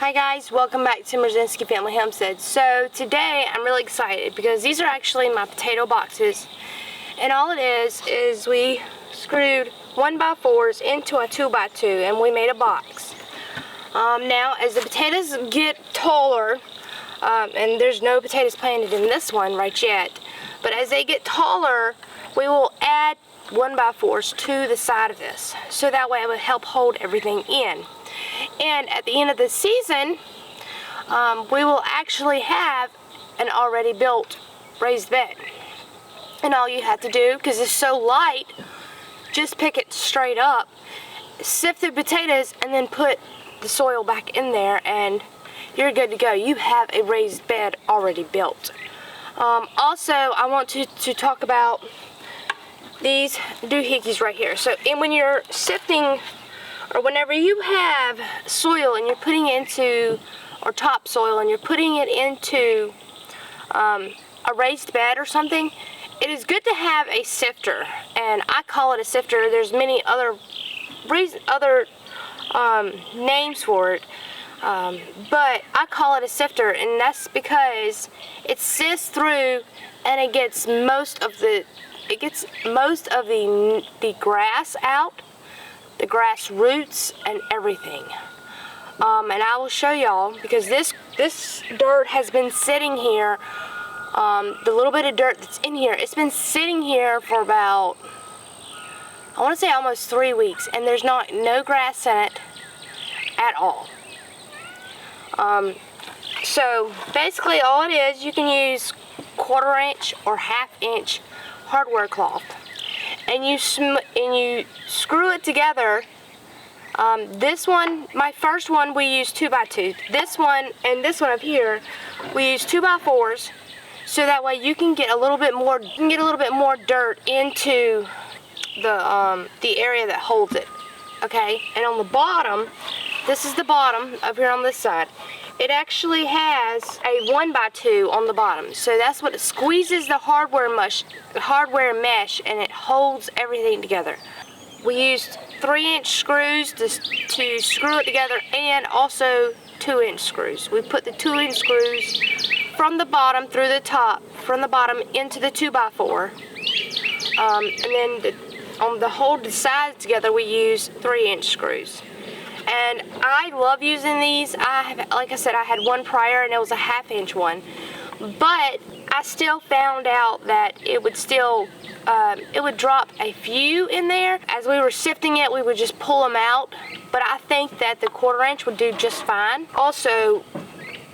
Hi guys, welcome back to Mrozinski Family Homestead. So today I'm really excited because these are actually my potato boxes, and all it is we screwed 1x4s into a 2x2 and we made a box. Now as the potatoes get taller, and there's no potatoes planted in this one right yet, but as they get taller we will add 1x4s to the side of this, so that way it will help hold everything in. And at the end of the season, we will actually have an already built raised bed. And all you have to do, because it's so light, just pick it straight up, sift the potatoes, and then put the soil back in there, and you're good to go. You have a raised bed already built. Also, I want to talk about these doohickeys right here. So, and when you're sifting, or whenever you have soil and you're putting it into, or topsoil, and you're putting it into a raised bed or something, it is good to have a sifter. And I call it a sifter. There's many other names for it, but I call it a sifter, and that's because it sifts through and it gets most of the grass out, the grass roots and everything. And I will show y'all, because this dirt has been sitting here, the little bit of dirt that's in here, it's been sitting here for about, I want to say almost 3 weeks, and there's no grass in it at all. So basically all it is, you can use 1/4 inch or 1/2 inch hardware cloth, and you screw it together. This one, my first one, we used 2x2. This one and this one up here, we use 2x4s, so that way you can get a little bit more. You can get a little bit more dirt into the area that holds it. Okay, and on the bottom, this is the bottom up here on this side. It actually has a 1x2 on the bottom, so that's what it squeezes the hardware mesh, and it holds everything together. We used 3-inch screws to screw it together, and also 2-inch screws. We put the 2-inch screws from the bottom through the top, from the bottom into the 2x4, and then on the hold the sides together we use 3-inch screws. And I love using these. Like I said, I had one prior and it was a 1/2 inch one, but I still found out that it would still it would drop a few in there. As we were sifting it, we would just pull them out, but I think that the 1/4 inch would do just fine. Also,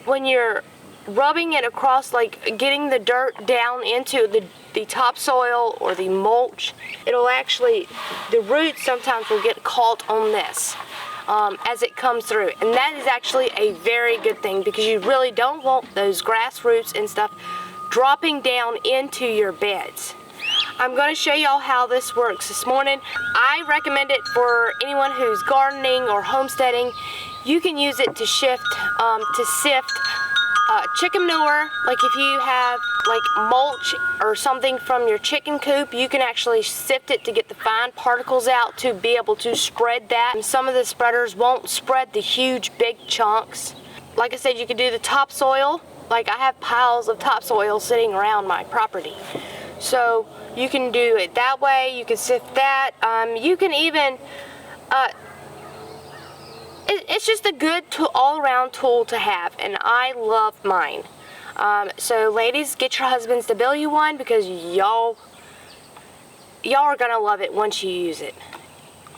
when you're rubbing it across, like getting the dirt down into the topsoil or the mulch, it'll actually, the roots sometimes will get caught on this as it comes through, and that is actually a very good thing, because you really don't want those grass roots and stuff dropping down into your beds. I'm going to show y'all how this works this morning. I recommend it for anyone who's gardening or homesteading. You can use it to sift chicken manure. Like if you have like mulch or something from your chicken coop, you can actually sift it to get the fine particles out to be able to spread that. And some of the spreaders won't spread the huge big chunks. Like I said, you can do the topsoil. Like I have piles of topsoil sitting around my property, so you can do it that way. You can sift that. You can even it's just a good all-around tool to have, and I love mine. So ladies, get your husbands to build you one, because y'all are gonna love it once you use it,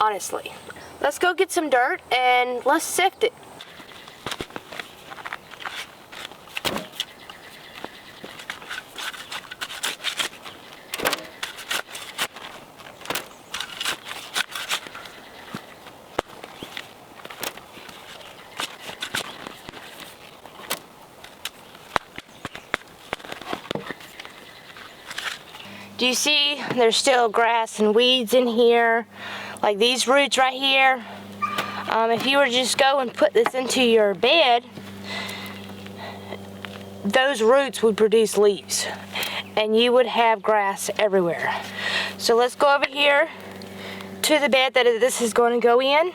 honestly. Let's go get some dirt and let's sift it. Do you see there's still grass and weeds in here? Like these roots right here. If you were to just go and put this into your bed, those roots would produce leaves, and you would have grass everywhere. So let's go over here to the bed that this is going to go in,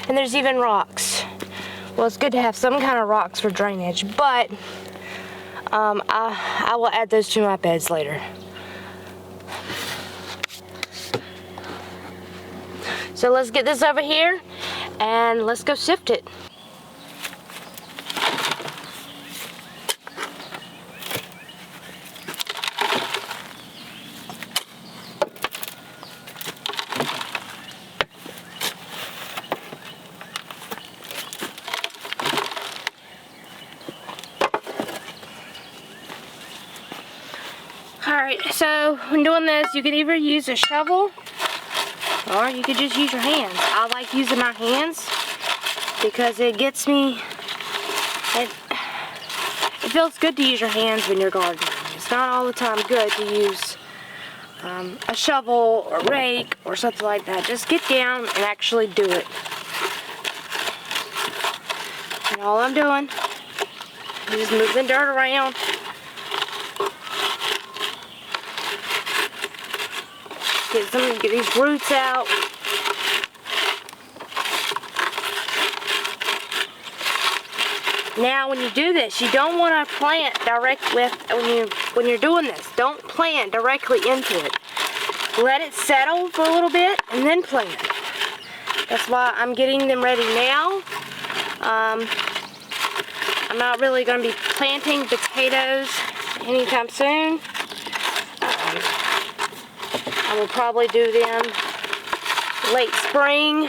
and there's even rocks. Well, it's good to have some kind of rocks for drainage, but I will add those to my beds later. So let's get this over here and let's go sift it. Alright, so when doing this, you can either use a shovel or you could just use your hands. I like using my hands because it gets me, it feels good to use your hands when you're gardening. It's not all the time good to use a shovel or rake or something like that. Just get down and actually do it. And all I'm doing is just moving dirt around. Get these roots out. Now when you do this, you don't want to plant direct with, when you're doing this, don't plant directly into it. Let it settle for a little bit and then plant. That's why I'm getting them ready now. I'm not really going to be planting potatoes anytime soon. I will probably do them late spring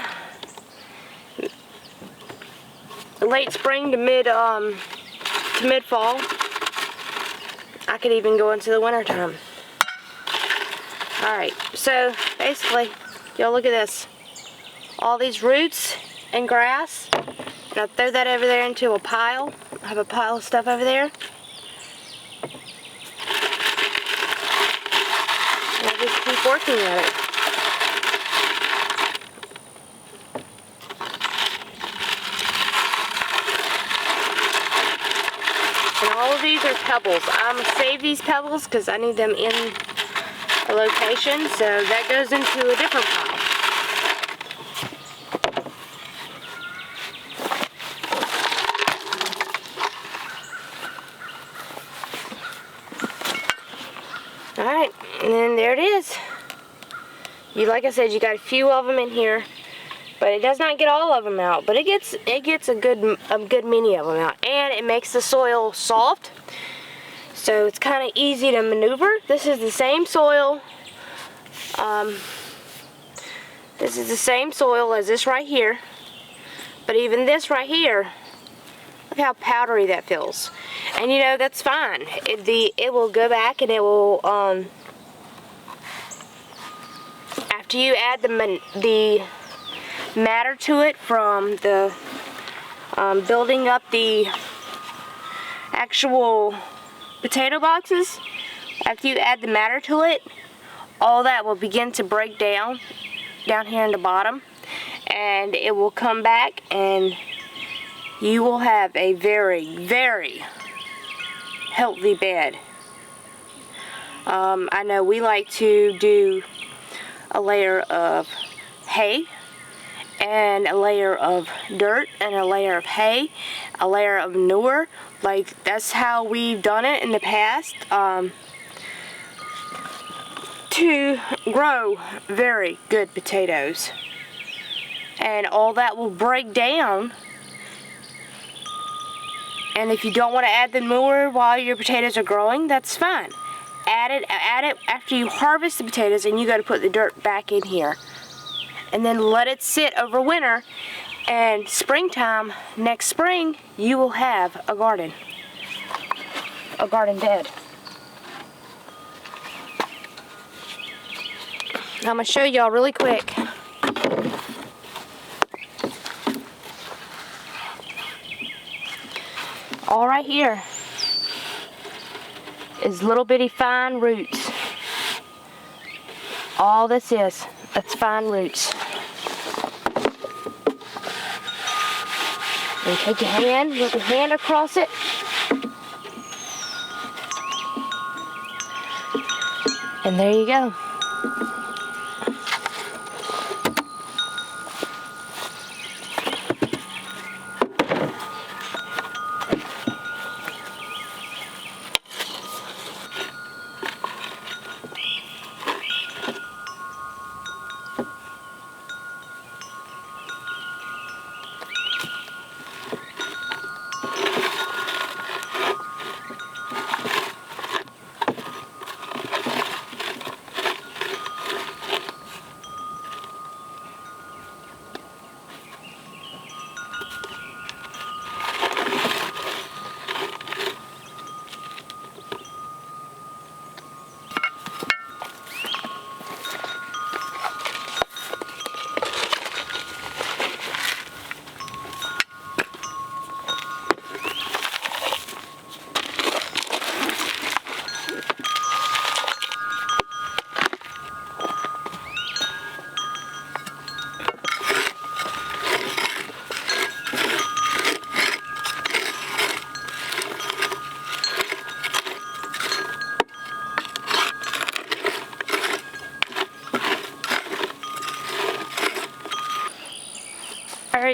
to mid fall. I could even go into the winter time. Alright, so basically, y'all look at this. All these roots and grass, and I'll throw that over there into a pile. I have a pile of stuff over there. And I'll just keep working at it. And all of these are pebbles. I'm going to save these pebbles because I need them in a location, so that goes into a different pile. Alright, and then there it is. Like I said, you got a few of them in here, but it does not get all of them out, but it gets a good many of them out, and it makes the soil soft, so it's kind of easy to maneuver. This is the same soil. This is the same soil as this right here, but even this right here, look how powdery that feels. And you know, that's fine. It will go back and it will, after you add the matter to it from the building up the actual potato boxes, after you add the matter to it, all that will begin to break down here in the bottom, and it will come back and you will have a very, very healthy bed. I know we like to do a layer of hay and a layer of dirt and a layer of hay, a layer of manure. Like, that's how we've done it in the past to grow very good potatoes. And all that will break down. And if you don't want to add the manure while your potatoes are growing, that's fine. Add it after you harvest the potatoes and you got to put the dirt back in here. And then let it sit over winter, and springtime, next spring, you will have a garden bed. I'm going to show y'all really quick. All right here is little bitty fine roots. All this is, that's fine roots. And take your hand, rub your hand across it. And there you go.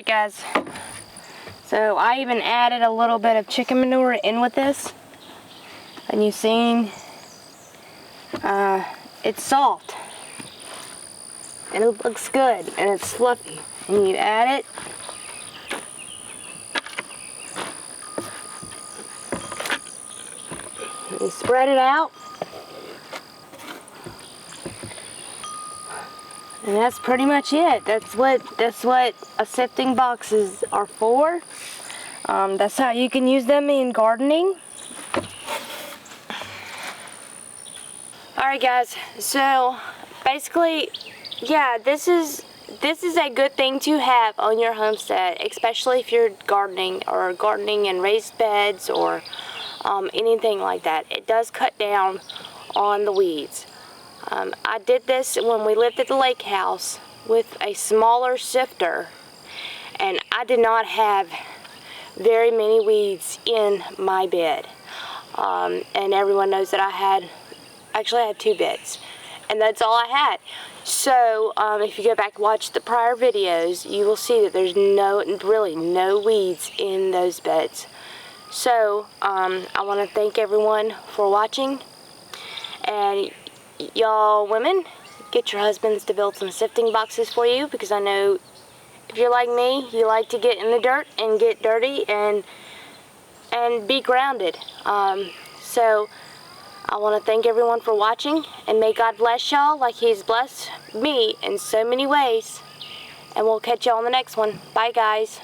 guys, so I even added a little bit of chicken manure in with this, and you've seen it's soft and it looks good and it's fluffy, and you add it. You spread it out, and that's pretty much it. That's what a sifting boxes are for. That's how you can use them in gardening. Alright guys, so basically, yeah, this is a good thing to have on your homestead, especially if you're gardening in raised beds or anything like that. It does cut down on the weeds. I did this when we lived at the lake house with a smaller sifter, and I did not have very many weeds in my bed. And everyone knows that I had 2 beds, and that's all I had. So if you go back and watch the prior videos, you will see that there's really no weeds in those beds. So I want to thank everyone for watching, and y'all women, get your husbands to build some sifting boxes for you, because I know if you're like me, you like to get in the dirt and get dirty and be grounded. So I want to thank everyone for watching, and may God bless y'all like He's blessed me in so many ways. And we'll catch y'all on the next one. Bye guys.